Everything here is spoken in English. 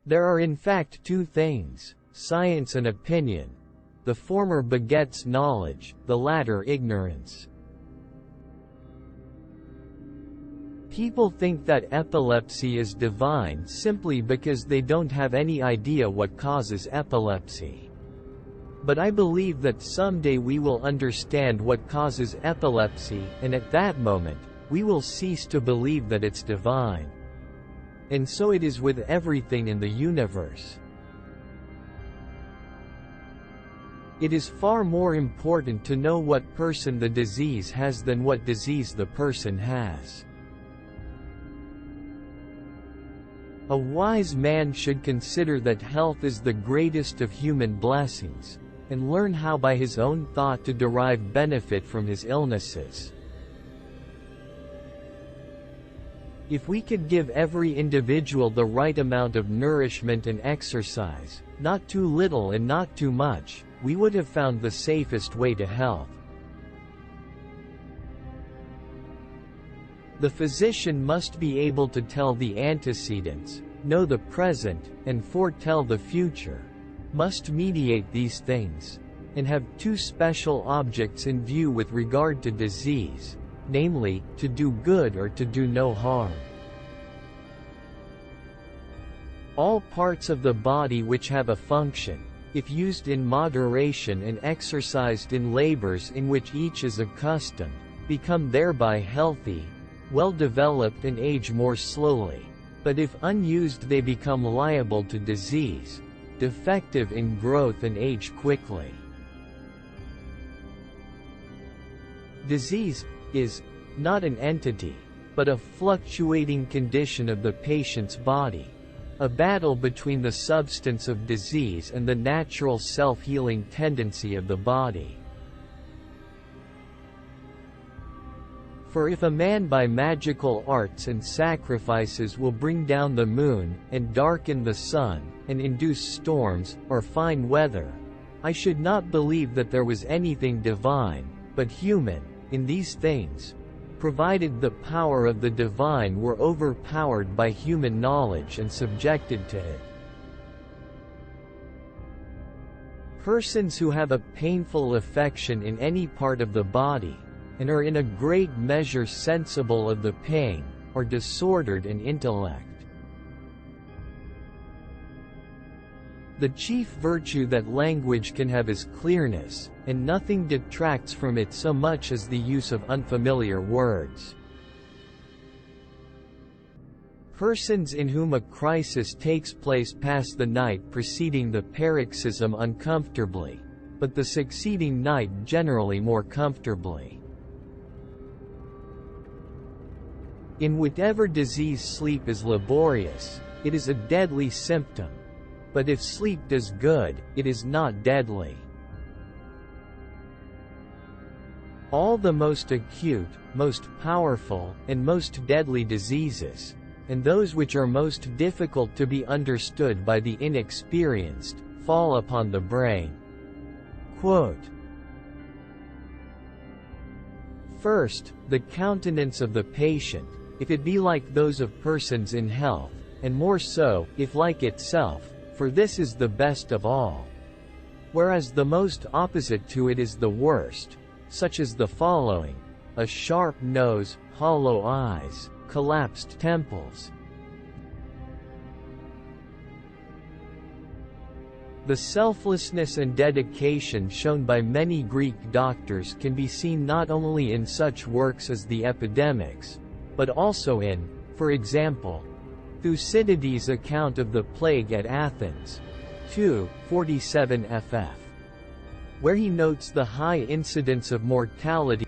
There are in fact two things, science and opinion. The former begets knowledge, the latter ignorance. People think that epilepsy is divine simply because they don't have any idea what causes epilepsy. But I believe that someday we will understand what causes epilepsy, and at that moment, we will cease to believe that it's divine. And so it is with everything in the universe. It is far more important to know what person the disease has than what disease the person has. A wise man should consider that health is the greatest of human blessings, and learn how by his own thought to derive benefit from his illnesses. If we could give every individual the right amount of nourishment and exercise, not too little and not too much, we would have found the safest way to health. The physician must be able to tell the antecedents, know the present, and foretell the future, must mediate these things, and have two special objects in view with regard to disease, namely, to do good or to do no harm. All parts of the body which have a function, if used in moderation and exercised in labors in which each is accustomed, become thereby healthy, well-developed and age more slowly, but if unused they become liable to disease, defective in growth and age quickly. Disease is not an entity, but a fluctuating condition of the patient's body, a battle between the substance of disease and the natural self-healing tendency of the body. For if a man by magical arts and sacrifices will bring down the moon, and darken the sun, and induce storms, or fine weather, I should not believe that there was anything divine, but human, in these things, provided the power of the divine were overpowered by human knowledge and subjected to it. Persons who have a painful affection in any part of the body, and are in a great measure sensible of the pain, are disordered in intellect. The chief virtue that language can have is clearness, and nothing detracts from it so much as the use of unfamiliar words. Persons in whom a crisis takes place pass the night preceding the paroxysm uncomfortably, but the succeeding night generally more comfortably. In whatever disease sleep is laborious, it is a deadly symptom. But if sleep does good, it is not deadly. All the most acute, most powerful, and most deadly diseases, and those which are most difficult to be understood by the inexperienced, fall upon the brain. Quote, first, the countenance of the patient, if it be like those of persons in health, and more so, if like itself, for this is the best of all. Whereas the most opposite to it is the worst, such as the following: a sharp nose, hollow eyes, collapsed temples. The selflessness and dedication shown by many Greek doctors can be seen not only in such works as the Epidemics, but also in, for example, Thucydides' account of the plague at Athens, 2:47 ff., where he notes the high incidence of mortality